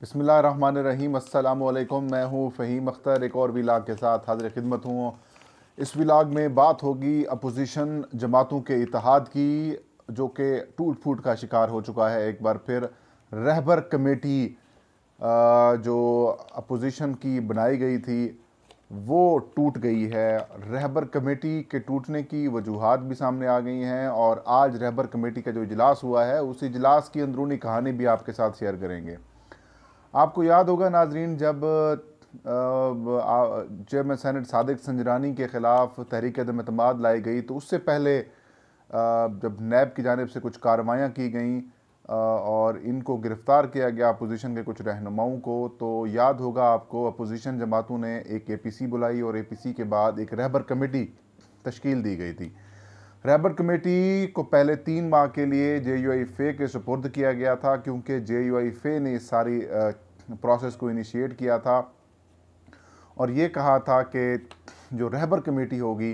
बिस्मिल्लाहिर्रहमानिर्रहीम। अस्सलामुअलैकुम। मैं हूँ फ़हीम अख्तर, एक और व्लॉग के साथ हाज़िर खिदमत हूँ। इस व्लॉग में बात होगी अपोजिशन जमातों के इत्तेहाद की, जो कि टूट फूट का शिकार हो चुका है। एक बार फिर रहबर कमेटी जो अपोजिशन की बनाई गई थी वो टूट गई है। रहबर कमेटी के टूटने की वजूहात भी सामने आ गई हैं और आज रहबर कमेटी का जो इजलास हुआ है उस इजलास की अंदरूनी कहानी भी आपके साथ शेयर करेंगे। आपको याद होगा नाजरीन, जब चेयरमैन सेनेट सादिक संजरानी के ख़िलाफ़ तहरीक अदम एतमाद लाई गई तो उससे पहले जब नैब की जानिब से कुछ कार्रवाइयाँ की गईं और इनको गिरफ़्तार किया गया अपोजिशन के कुछ रहनुमाओं को, तो याद होगा आपको अपोजिशन जमातों ने एक APC बुलाई और APC के बाद एक रहबर कमेटी तश्कील दी गई थी। रहबर कमेटी को पहले 3 माह के लिए JUI-FA के सुपुर्द किया गया था, क्योंकि JUI-FA ने इस सारी प्रोसेस को इनिशिएट किया था और ये कहा था कि जो रहबर कमेटी होगी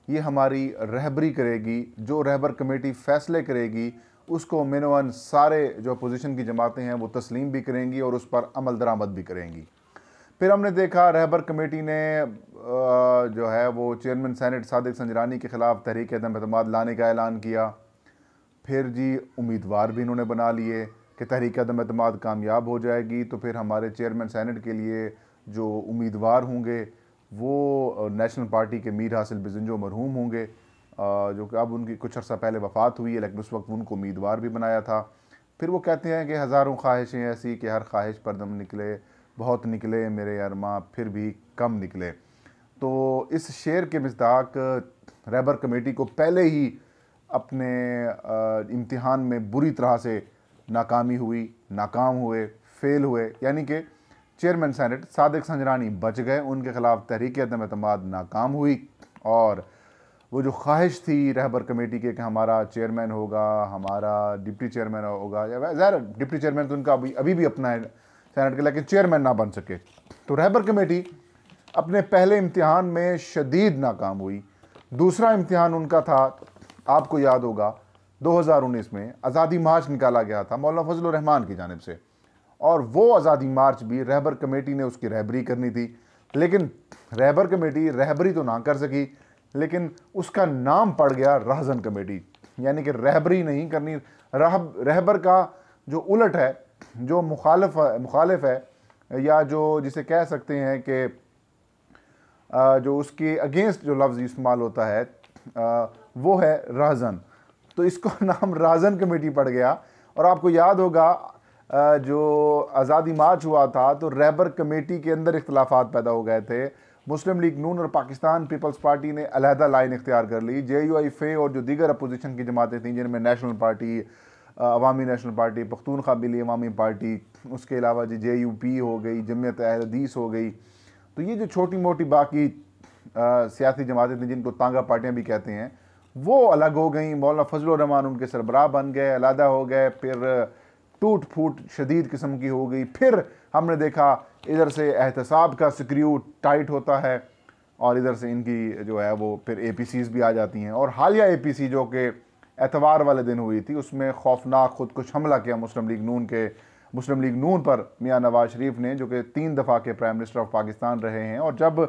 ये हमारी रहबरी करेगी। जो रहबर कमेटी फ़ैसले करेगी उसको मिनवन सारे जो अपोजिशन की जमातें हैं वो तस्लीम भी करेंगी और उस पर अमल दरामद भी करेंगी। फिर हमने देखा रहबर कमेटी ने जो है वो चेयरमैन सेनेट सादिक संजरानी के ख़िलाफ़ तहरीक अदम एतमाद लाने का ऐलान किया। फिर जी उम्मीदवार भी इन्होंने बना लिए कि तहरीक अदम एतमाद कामयाब हो जाएगी तो फिर हमारे चेयरमैन सेनेट के लिए जो उम्मीदवार होंगे वो नेशनल पार्टी के मीर हासिल बिजंजो मरहूम होंगे, जो कि अब उनकी कुछ अर्सा पहले वफ़ात हुई है, लेकिन उस वक्त उनको उम्मीदवार भी बनाया था। फिर वो कहते हैं कि हज़ारों ख्वाहिशें ऐसी कि हर ख्वाहिश पर दम निकले, बहुत निकले मेरे अरमा फिर भी कम निकले। तो इस शेर के मिस्दाक रहबर कमेटी को पहले ही अपने इम्तिहान में बुरी तरह से नाकामी हुई, नाकाम हुए, फेल हुए। यानी कि चेयरमैन सेनेट सादिक संजरानी बच गए, उनके ख़िलाफ़ तहरीक अदम एतमाद नाकाम हुई और वो जो ख्वाहिश थी रहबर कमेटी के कि हमारा चेयरमैन होगा, हमारा डिप्टी चेयरमैन होगा, या ज़ाहिर डिप्टी चेयरमैन तो उनका अभी भी अपना है सेनेट के, लेकिन चेयरमैन ना बन सके, तो रहबर कमेटी अपने पहले इम्तिहान में शदीद नाकाम हुई। दूसरा इम्तिहान उनका था, आपको याद होगा 2019 में आज़ादी मार्च निकाला गया था मौलाना फजल रहमान की जानिब से, और वो आज़ादी मार्च भी रहबर कमेटी ने उसकी रहबरी करनी थी। लेकिन रहबर कमेटी रहबरी तो ना कर सकी, लेकिन उसका नाम पड़ गया रहज़न कमेटी, यानी कि रहबरी नहीं करनी। रहबर का जो उलट है, जो मुखालिफ है, या जो जिसे कह सकते हैं कि जो उसके अगेंस्ट जो लफ्ज़ इस्तेमाल होता है वो है रहज़न, तो इसको नाम रहज़न कमेटी पड़ गया। और आपको याद होगा जो आज़ादी मार्च हुआ था तो रहबर कमेटी के अंदर इख्तलाफात पैदा हो गए थे। मुस्लिम लीग नून और पाकिस्तान पीपल्स पार्टी ने अलहदा लाइन इख्तियार कर ली। JUI-FA और जो दीगर अपोजिशन की जमातें थीं, जिनमें नेशनल पार्टी, अवामी नेशनल पार्टी, पख्तूनख्वा बिली अवामी पार्टी, उसके अलावा जी JUP हो गई, जमीयत अहल हदीस हो गई, तो ये जो छोटी मोटी बाकी सियासी जमातें थीं जिनको तांगा पार्टियाँ भी कहते हैं, वो अलग हो गई। मौलाना फजल रहमान उनके सरबराह बन गए, अलहदा हो गए, फिर टूट फूट शदीद किस्म की हो गई। फिर हमने देखा इधर से एहतसाब का स्क्रू टाइट होता है और इधर से इनकी जो है वो फिर APCs भी आ जाती हैं। और हालिया APC जो कि एतवार वाले दिन हुई थी, उसमें खौफनाक खुदकुश हमला किया मुस्लिम लीग नून पर मियाँ नवाज शरीफ ने, जो कि 3 दफ़ा के प्राइम मिनिस्टर ऑफ पाकिस्तान रहे हैं। और जब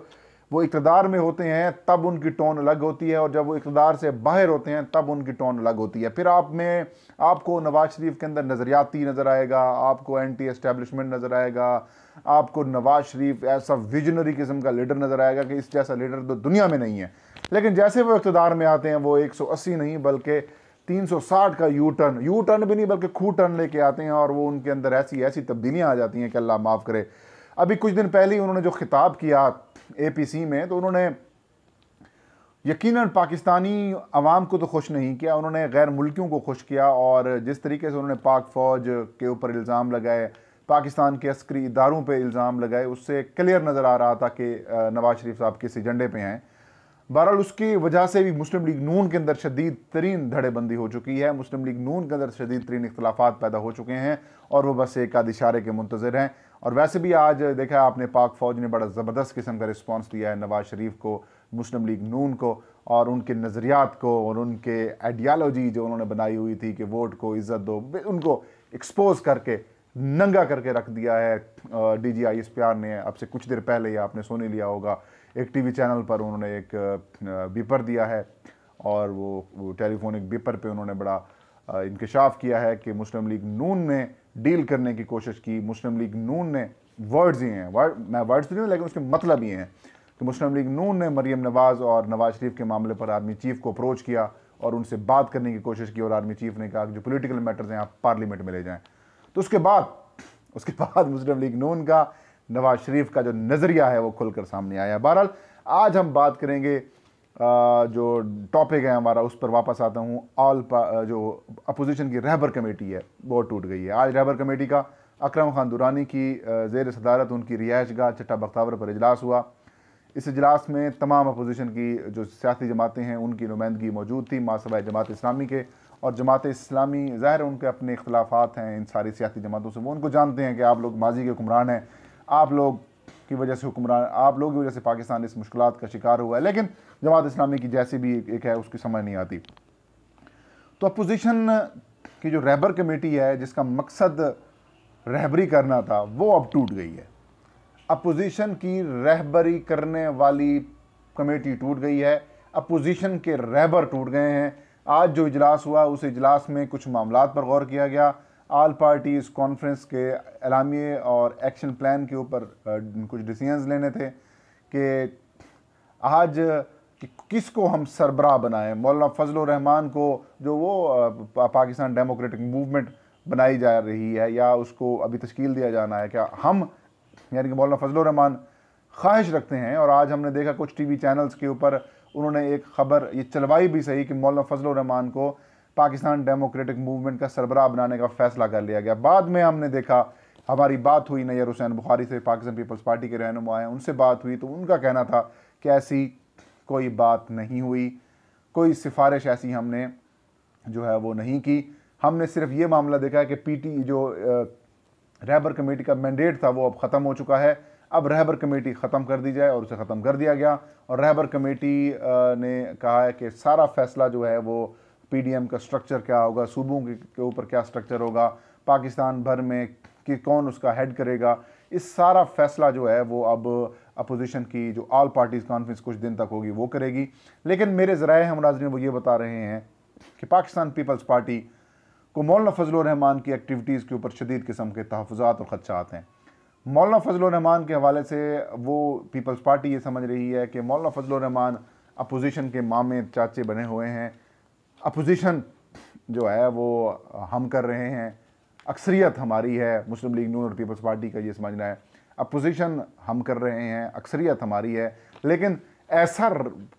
वो इक़्तिदार में होते हैं तब उनकी टोन अलग होती है और जब वो इक़्तिदार से बाहर होते हैं तब उनकी टोन अलग होती है। फिर आपको नवाज शरीफ के अंदर नज़रियाती नज़र आएगा, आपको एंटी एस्टेब्लिशमेंट नज़र आएगा, आपको नवाज शरीफ ऐसा विजनरी किस्म का लीडर नज़र आएगा कि इस जैसा लीडर तो दुनिया में नहीं है। लेकिन जैसे वो इक़्तिदार में आते हैं वो 180 नहीं बल्कि 360 का यू टर्न भी नहीं बल्कि खू टर्न लेके आते हैं और वो उनके अंदर ऐसी तब्दीलियाँ आ जाती हैं कि अल्लाह माफ़ करे। अभी कुछ दिन पहले ही उन्होंने जो खिताब किया APC में, तो उन्होंने यकीनन पाकिस्तानी अवाम को तो खुश नहीं किया, उन्होंने गैर मुल्कियों को खुश किया। और जिस तरीके से उन्होंने पाक फ़ौज के ऊपर इल्ज़ाम लगाए, पाकिस्तान के अस्करी इदारों पे इल्ज़ाम लगाए, उससे क्लियर नज़र आ रहा था कि नवाज शरीफ साहब किस एजेंडे पे हैं। बहरहाल उसकी वजह से भी मुस्लिम लीग नून के अंदर शदीद तरीन धड़ेबंदी हो चुकी है, मुस्लिम लीग नून के अंदर शदीद तरीन इख्तलाफात पैदा हो चुके हैं और वो बस एक आध इशारे के मुंतज़िर हैं। और वैसे भी आज देखा आपने पाक फ़ौज ने बड़ा ज़बरदस्त किस्म का रिस्पॉन्स दिया है नवाज शरीफ को, मुस्लिम लीग नून को और उनके नज़रियात को और उनके आइडियालॉजी जो उन्होंने बनाई हुई थी कि वोट को इज़्ज़त दो, उनको एक्सपोज करके नंगा करके रख दिया है। DG ISPR ने अब से कुछ देर पहले ही आपने सुन ही लिया होगा, एक टीवी चैनल पर उन्होंने एक बीपर दिया है और वो टेलीफोनिक बीपर पे उन्होंने बड़ा इंकशाफ किया है कि मुस्लिम लीग नून ने डील करने की कोशिश की। मुस्लिम लीग नून ने वर्ड्स ही हैं, मैं वर्ड्स तो नहीं लेकिन उसके मतलब ही हैं कि मुस्लिम लीग नून ने मरीम नवाज़ और नवाज शरीफ के मामले पर आर्मी चीफ को अप्रोच किया और उनसे बात करने की कोशिश की और आर्मी चीफ ने कहा कि जो पॉलिटिकल मैटर्स हैं आप पार्लियामेंट में ले जाएं। तो उसके बाद मुस्लिम लीग नून का नवाज शरीफ का जो नज़रिया है वो खुलकर सामने आया। बहरहाल आज हम बात करेंगे जो टॉपिक है हमारा, उस पर वापस आता हूँ। जो अपोजिशन की रहबर कमेटी है वो टूट गई है। आज रहबर कमेटी का अकरम खान दुरानी की ज़ेर सदारत उनकी रिहाइशगाह चट्टा बख्तावर पर इजलास हुआ। इस इजलास में तमाम अपोजिशन की जो सियासी जमातें हैं उनकी नुमाइंदगी मौजूद थी, मासवाए जमात इस्लामी के। और जमात इस्लामी ज़ाहिर उनके अपने इख्तलाफात हैं इन सारी सियासी जमातों से, वो उनको जानते हैं कि आप लोग माजी के हुक्मरान हैं, आप लोग की वजह से पाकिस्तान इस मुश्किलात का शिकार हुआ है। लेकिन जमात इस्लामी की जैसी भी एक है उसकी समझ नहीं आती। तो अपोजिशन की जो रहबर कमेटी है जिसका मकसद रहबरी करना था वो अब टूट गई है। अपोजिशन की रहबरी करने वाली कमेटी टूट गई है, अपोजिशन के रहबर टूट गए हैं। आज जो इजलास हुआ उस इजलास में कुछ मामलात पर गौर किया गया। ऑल पार्टीज़ कॉन्फ्रेंस के एलामिये और एक्शन प्लान के ऊपर कुछ डिसीजंस लेने थे कि आज किसको हम सरबराह बनाएं। मौलाना फजलुर रहमान को जो वो पाकिस्तान डेमोक्रेटिक मूवमेंट बनाई जा रही है या उसको अभी तश्कील दिया जाना है, क्या हम यानी कि मौलाना फजलुर रहमान ख्वाहिश रखते हैं। और आज हमने देखा कुछ टीवी चैनल्स के ऊपर उन्होंने एक खबर ये चलवाई भी सही कि मौलाना फजलुर रहमान को पाकिस्तान डेमोक्रेटिक मूवमेंट का सरबराह बनाने का फैसला कर लिया गया। बाद में हमने देखा, हमारी बात हुई नैयर हुसैन बुखारी से, पाकिस्तान पीपल्स पार्टी के रहनुमा हैं, उनसे बात हुई तो उनका कहना था कि ऐसी कोई बात नहीं हुई, कोई सिफारिश ऐसी हमने जो है वो नहीं की। हमने सिर्फ ये मामला देखा है कि पीटी जो रहबर कमेटी का मैंडेट था वो अब ख़त्म हो चुका है, अब रहबर कमेटी ख़त्म कर दी जाए और उसे ख़त्म कर दिया गया। और रहबर कमेटी ने कहा है कि सारा फैसला जो है वो PDM का स्ट्रक्चर क्या होगा, सूबों के ऊपर क्या स्ट्रक्चर होगा, पाकिस्तान भर में कि कौन उसका हेड करेगा, इस सारा फैसला जो है वो अब अपोजिशन की जो ऑल पार्टीज़ कॉन्फ्रेंस कुछ दिन तक होगी वो करेगी। लेकिन मेरे ज़राए हम नाज़रीन वो ये बता रहे हैं कि पाकिस्तान पीपल्स पार्टी को मौलाना फजलुर रहमान की एक्टिविटीज़ के ऊपर शदीद किस्म के तहफ़्फ़ुज़ात और ख़दशात हैं। मौलाना फजलुर रहमान के हवाले से वो पीपल्स पार्टी ये समझ रही है कि मौलाना फजलुर रहमान अपोजिशन के मामे चाचे बने हुए हैं, अपोजिशन जो है वो हम कर रहे हैं, अक्सरियत हमारी है, मुस्लिम लीग नून और पीपल्स पार्टी का ये समझना है, अपोजिशन हम कर रहे हैं, अक्सरियत हमारी है। लेकिन ऐसा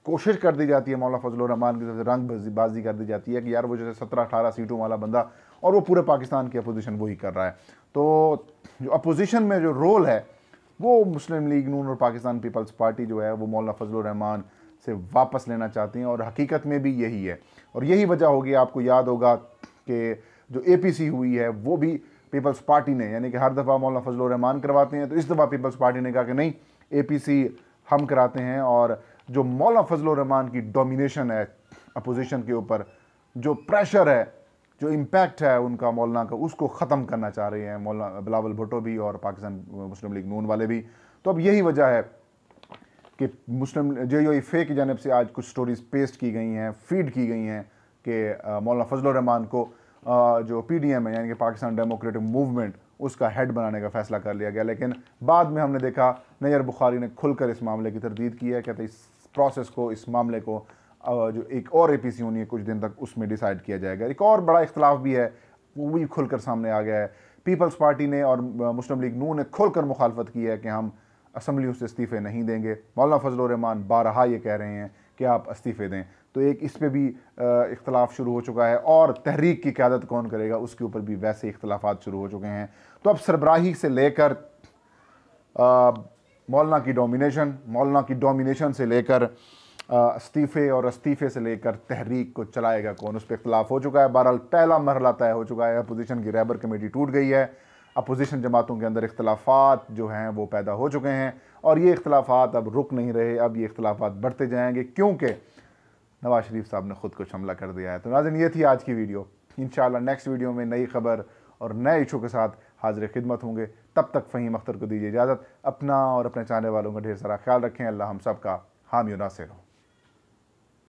कोशिश कर दी जाती है मौलाना फजलुर रहमान की तरफ से, रंग बाजी कर दी जाती है कि यार वो जैसे 17-18 सीटों वाला बंदा और वो पूरे पाकिस्तान की अपोजिशन वही कर रहा है। तो जो अपोजिशन में जो रोल है वो मुस्लिम लीग नून और पाकिस्तान पीपल्स पार्टी जो है वो मौलाना फजलुर रहमान से वापस लेना चाहती हैं और हकीकत में भी यही है। और यही वजह होगी, आपको याद होगा कि जो APC हुई है वो भी पीपल्स पार्टी ने, यानी कि हर दफ़ा मौलाना फजलुर रहमान करवाते हैं तो इस दफ़ा पीपल्स पार्टी ने कहा कि नहीं, APC हम कराते हैं। और जो मौलाना फजलुर रहमान की डोमिनेशन है अपोजिशन के ऊपर, जो प्रेशर है, जो इम्पैक्ट है उनका मौलाना का, उसको ख़त्म करना चाह रहे हैं मौलाना बिलावल भुट्टो भी और पाकिस्तान मुस्लिम लीग नून वाले भी। तो अब यही वजह है कि मुस्लिम JUIFA की जानिब से आज कुछ स्टोरीज पेस्ट की गई हैं, फीड की गई हैं कि मौलाना फजलुर रहमान को जो PDM है यानी कि पाकिस्तान डेमोक्रेटिक मूवमेंट उसका हेड बनाने का फैसला कर लिया गया। लेकिन बाद में हमने देखा नैयर बुखारी ने खुलकर इस मामले की तरदीद की है, कहते इस प्रोसेस को, इस मामले को जो एक और APC होनी है कुछ दिन तक उसमें डिसाइड किया जाएगा। एक और बड़ा इख्तलाफ भी है वो भी खुलकर सामने आ गया है। पीपल्स पार्टी ने और मुस्लिम लीग नून ने खुलकर मुखालफत की है कि हम असम्बलियों से इस्तीफ़े नहीं देंगे। मौलाना फजलुर रहमान बारहा ये कह रहे हैं कि आप इस्तीफ़े दें। तो एक इस पर भी इख्तलाफ शुरू हो चुका है और तहरीक की क़यादत कौन करेगा उसके ऊपर भी वैसे इख्तलाफात शुरू हो चुके हैं। तो अब सरबराही से लेकर मौलाना की डोमिनेशन से लेकर इस्तीफ़े और इस्तीफ़े से लेकर तहरीक को चलाएगा कौन, उस पर इख्तलाफ हो चुका है। बहरहाल पहला मरहला तय हो चुका है, अपोजिशन की रहबर कमेटी टूट गई है, अपोजिशन जमातों के अंदर इख्तलाफात जो हैं वो पैदा हो चुके हैं और ये इख्तलाफात अब रुक नहीं रहे, अब ये इख्तलाफात बढ़ते जाएंगे क्योंकि नवाज शरीफ साहब ने ख़ुद कुछ हमला कर दिया है। तो नाज़रीन ये थी आज की वीडियो। इंशाअल्लाह नेक्स्ट वीडियो में नई खबर और नए इशू के साथ हाजिर खिदमत होंगे। तब तक फ़हीम अख्तर को दीजिए इजाज़त। अपना और अपने चाहने वालों का ढेर सारा ख्याल रखें। अल्लाह हम सब का हामी और नासिर हो।